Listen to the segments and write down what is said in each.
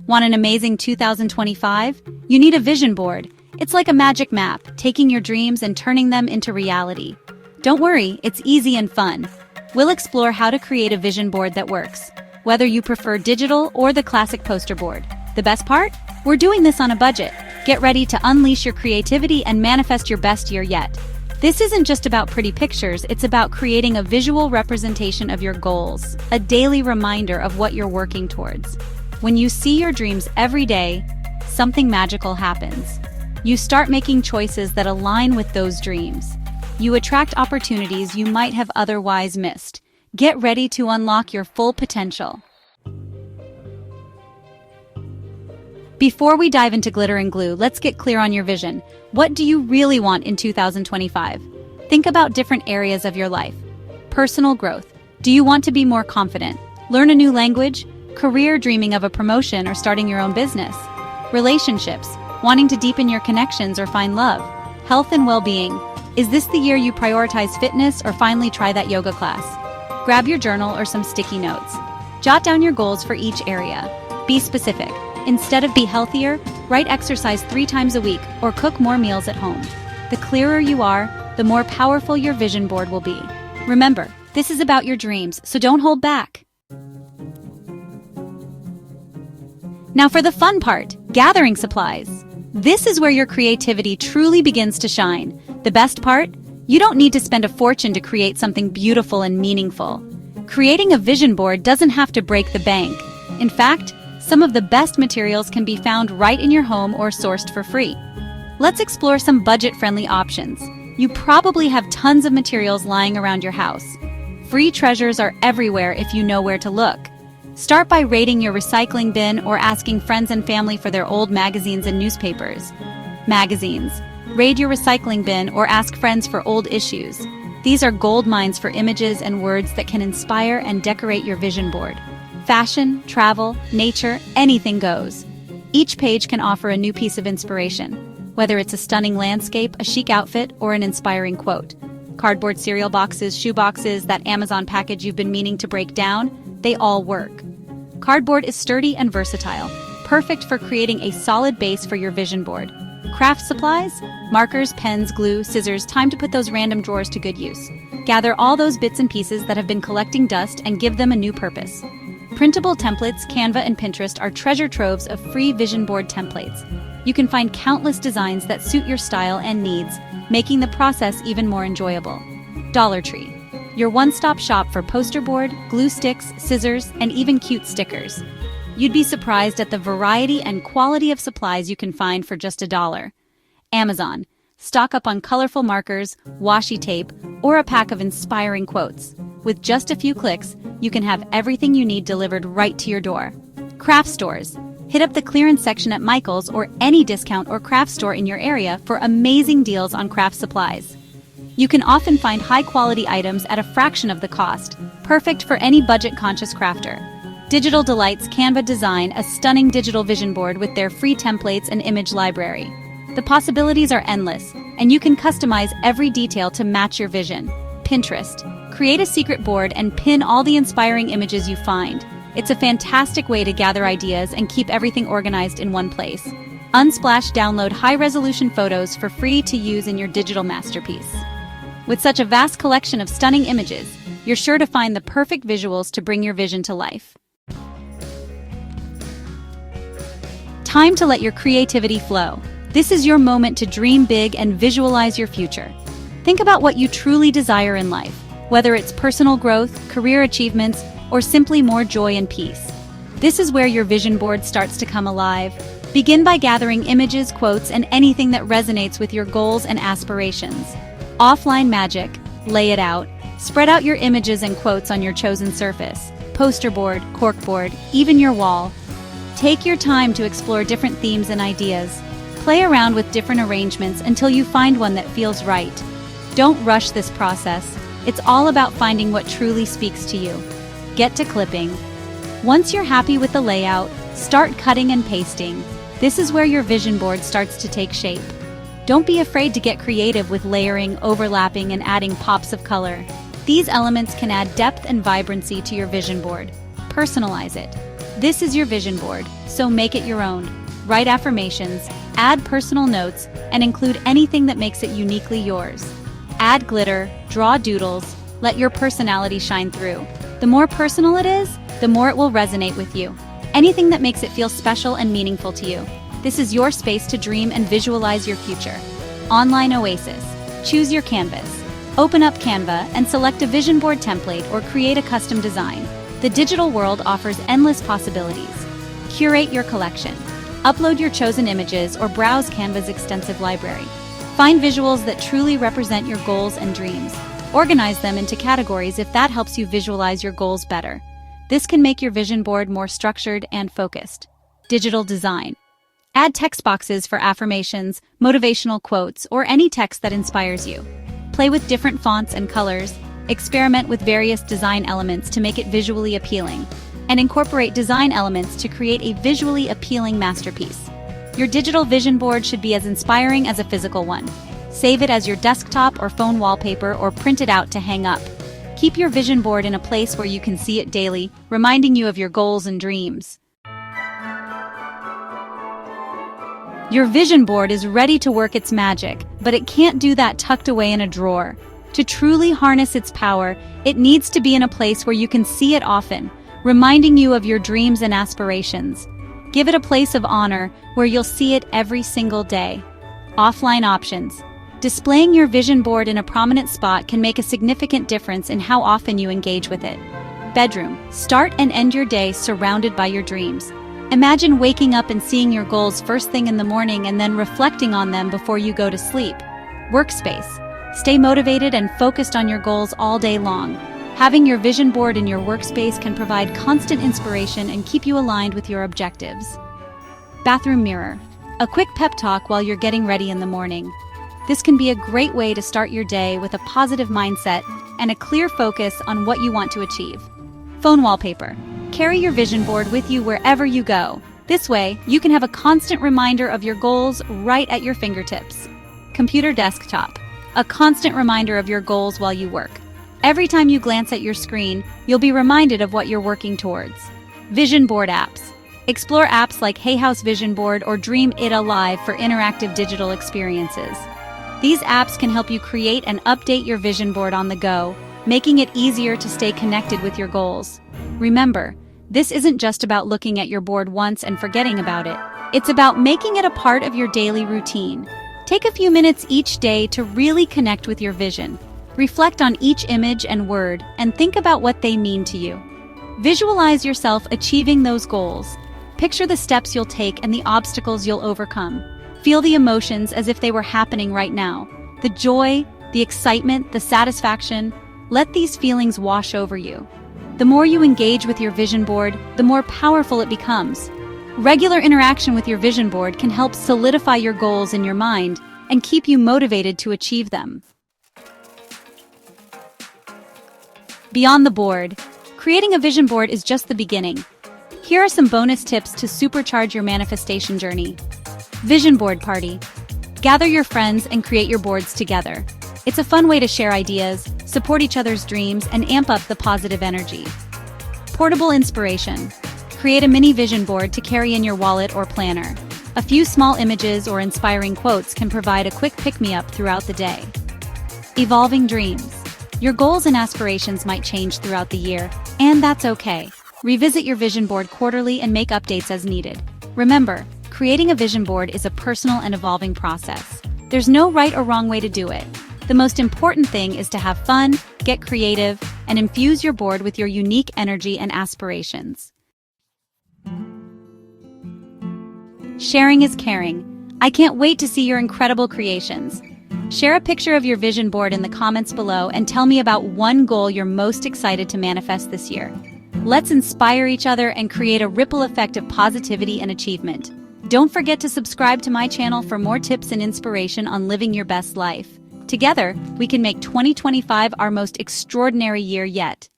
Want an amazing 2025? You need a vision board. It's like a magic map, taking your dreams and turning them into reality. Don't worry, it's easy and fun. We'll explore how to create a vision board that works, whether you prefer digital or the classic poster board. The best part? We're doing this on a budget. Get ready to unleash your creativity and manifest your best year yet. This isn't just about pretty pictures, it's about creating a visual representation of your goals, a daily reminder of what you're working towards. When you see your dreams every day, something magical happens. You start making choices that align with those dreams. You attract opportunities you might have otherwise missed. Get ready to unlock your full potential. Before we dive into glitter and glue, let's get clear on your vision. What do you really want in 2025? Think about different areas of your life. Personal growth. Do you want to be more confident? Learn a new language? Career, dreaming of a promotion or starting your own business? Relationships. Wanting to deepen your connections or find love? Health and well-being. Is this the year you prioritize fitness or finally try that yoga class? Grab your journal or some sticky notes. Jot down your goals for each area. Be specific. Instead of be healthier, write exercise 3 times a week or cook more meals at home. The clearer you are, the more powerful your vision board will be. Remember, this is about your dreams, so don't hold back. Now for the fun part, gathering supplies. This is where your creativity truly begins to shine. The best part? You don't need to spend a fortune to create something beautiful and meaningful. Creating a vision board doesn't have to break the bank. In fact, some of the best materials can be found right in your home or sourced for free. Let's explore some budget-friendly options. You probably have tons of materials lying around your house. Free treasures are everywhere if you know where to look. Start by raiding your recycling bin or asking friends and family for their old magazines and newspapers. Magazines. Raid your recycling bin or ask friends for old issues. These are gold mines for images and words that can inspire and decorate your vision board. Fashion, travel, nature, anything goes. Each page can offer a new piece of inspiration, whether it's a stunning landscape, a chic outfit, or an inspiring quote. Cardboard cereal boxes, shoe boxes, that Amazon package you've been meaning to break down, they all work. Cardboard is sturdy and versatile, perfect for creating a solid base for your vision board. Craft supplies? Markers, pens, glue, scissors, time to put those random drawers to good use. Gather all those bits and pieces that have been collecting dust and give them a new purpose. Printable templates, Canva and Pinterest are treasure troves of free vision board templates. You can find countless designs that suit your style and needs, making the process even more enjoyable. Dollar Tree, your one-stop shop for poster board, glue sticks, scissors, and even cute stickers. You'd be surprised at the variety and quality of supplies you can find for just $1. Amazon, stock up on colorful markers, washi tape, or a pack of inspiring quotes. With just a few clicks, you can have everything you need delivered right to your door. Craft stores. Hit up the clearance section at Michael's or any discount or craft store in your area for amazing deals on craft supplies. You can often find high-quality items at a fraction of the cost, perfect for any budget-conscious crafter. Digital Delights Canva design a stunning digital vision board with their free templates and image library. The possibilities are endless, and you can customize every detail to match your vision. Pinterest. Create a secret board and pin all the inspiring images you find. It's a fantastic way to gather ideas and keep everything organized in one place. Unsplash download high-resolution photos for free to use in your digital masterpiece. With such a vast collection of stunning images, you're sure to find the perfect visuals to bring your vision to life. Time to let your creativity flow. This is your moment to dream big and visualize your future. Think about what you truly desire in life, whether it's personal growth, career achievements, or simply more joy and peace. This is where your vision board starts to come alive. Begin by gathering images, quotes, and anything that resonates with your goals and aspirations. Offline magic, lay it out. Spread out your images and quotes on your chosen surface, poster board, corkboard, even your wall. Take your time to explore different themes and ideas. Play around with different arrangements until you find one that feels right. Don't rush this process. It's all about finding what truly speaks to you. Get to clipping. Once you're happy with the layout, start cutting and pasting. This is where your vision board starts to take shape. Don't be afraid to get creative with layering, overlapping, and adding pops of color. These elements can add depth and vibrancy to your vision board. Personalize it. This is your vision board, so make it your own. Write affirmations, add personal notes, and include anything that makes it uniquely yours. Add glitter, draw doodles, let your personality shine through. The more personal it is, the more it will resonate with you. Anything that makes it feel special and meaningful to you. This is your space to dream and visualize your future. Online Oasis. Choose your canvas. Open up Canva and select a vision board template or create a custom design. The digital world offers endless possibilities. Curate your collection. Upload your chosen images or browse Canva's extensive library. Find visuals that truly represent your goals and dreams. Organize them into categories if that helps you visualize your goals better. This can make your vision board more structured and focused. Digital design. Add text boxes for affirmations, motivational quotes, or any text that inspires you. Play with different fonts and colors. Experiment with various design elements to make it visually appealing. And incorporate design elements to create a visually appealing masterpiece. Your digital vision board should be as inspiring as a physical one. Save it as your desktop or phone wallpaper or print it out to hang up. Keep your vision board in a place where you can see it daily, reminding you of your goals and dreams. Your vision board is ready to work its magic, but it can't do that tucked away in a drawer. To truly harness its power, it needs to be in a place where you can see it often, reminding you of your dreams and aspirations. Give it a place of honor where you'll see it every single day. Offline options. Displaying your vision board in a prominent spot can make a significant difference in how often you engage with it. Bedroom. Start and end your day surrounded by your dreams. Imagine waking up and seeing your goals first thing in the morning and then reflecting on them before you go to sleep. Workspace. Stay motivated and focused on your goals all day long. Having your vision board in your workspace can provide constant inspiration and keep you aligned with your objectives. Bathroom mirror. A quick pep talk while you're getting ready in the morning. This can be a great way to start your day with a positive mindset and a clear focus on what you want to achieve. Phone wallpaper. Carry your vision board with you wherever you go. This way, you can have a constant reminder of your goals right at your fingertips. Computer desktop. A constant reminder of your goals while you work. Every time you glance at your screen, you'll be reminded of what you're working towards. Vision board apps. Explore apps like Hay House Vision Board or Dream It Alive for interactive digital experiences. These apps can help you create and update your vision board on the go, making it easier to stay connected with your goals. Remember, this isn't just about looking at your board once and forgetting about it. It's about making it a part of your daily routine. Take a few minutes each day to really connect with your vision. Reflect on each image and word and think about what they mean to you. Visualize yourself achieving those goals. Picture the steps you'll take and the obstacles you'll overcome. Feel the emotions as if they were happening right now. The joy, the excitement, the satisfaction. Let these feelings wash over you. The more you engage with your vision board, the more powerful it becomes. Regular interaction with your vision board can help solidify your goals in your mind and keep you motivated to achieve them. Beyond the board, creating a vision board is just the beginning. Here are some bonus tips to supercharge your manifestation journey. Vision board party. Gather your friends and create your boards together. It's a fun way to share ideas, support each other's dreams, and amp up the positive energy. Portable inspiration. Create a mini vision board to carry in your wallet or planner. A few small images or inspiring quotes can provide a quick pick-me-up throughout the day. Evolving dreams. Your goals and aspirations might change throughout the year, and that's okay. Revisit your vision board quarterly and make updates as needed. Remember, creating a vision board is a personal and evolving process. There's no right or wrong way to do it. The most important thing is to have fun, get creative, and infuse your board with your unique energy and aspirations. Sharing is caring. I can't wait to see your incredible creations. Share a picture of your vision board in the comments below and tell me about one goal you're most excited to manifest this year. Let's inspire each other and create a ripple effect of positivity and achievement. Don't forget to subscribe to my channel for more tips and inspiration on living your best life. Together, we can make 2025 our most extraordinary year yet.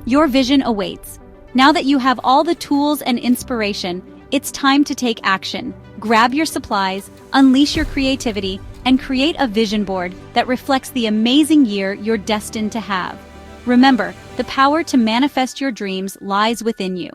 Your vision awaits. Now that you have all the tools and inspiration, it's time to take action. Grab your supplies, unleash your creativity, and create a vision board that reflects the amazing year you're destined to have. Remember, the power to manifest your dreams lies within you.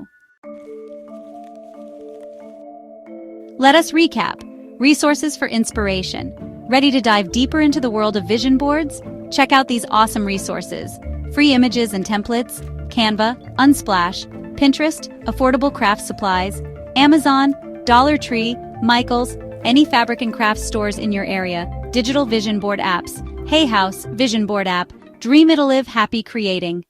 Let us recap. Resources for inspiration. Ready to dive deeper into the world of vision boards? Check out these awesome resources. Free images and templates, Canva, Unsplash, Pinterest, affordable craft supplies, Amazon, Dollar Tree, Michaels, any fabric and craft stores in your area, digital vision board apps, Hay House, vision board app, dream it'll live happy creating.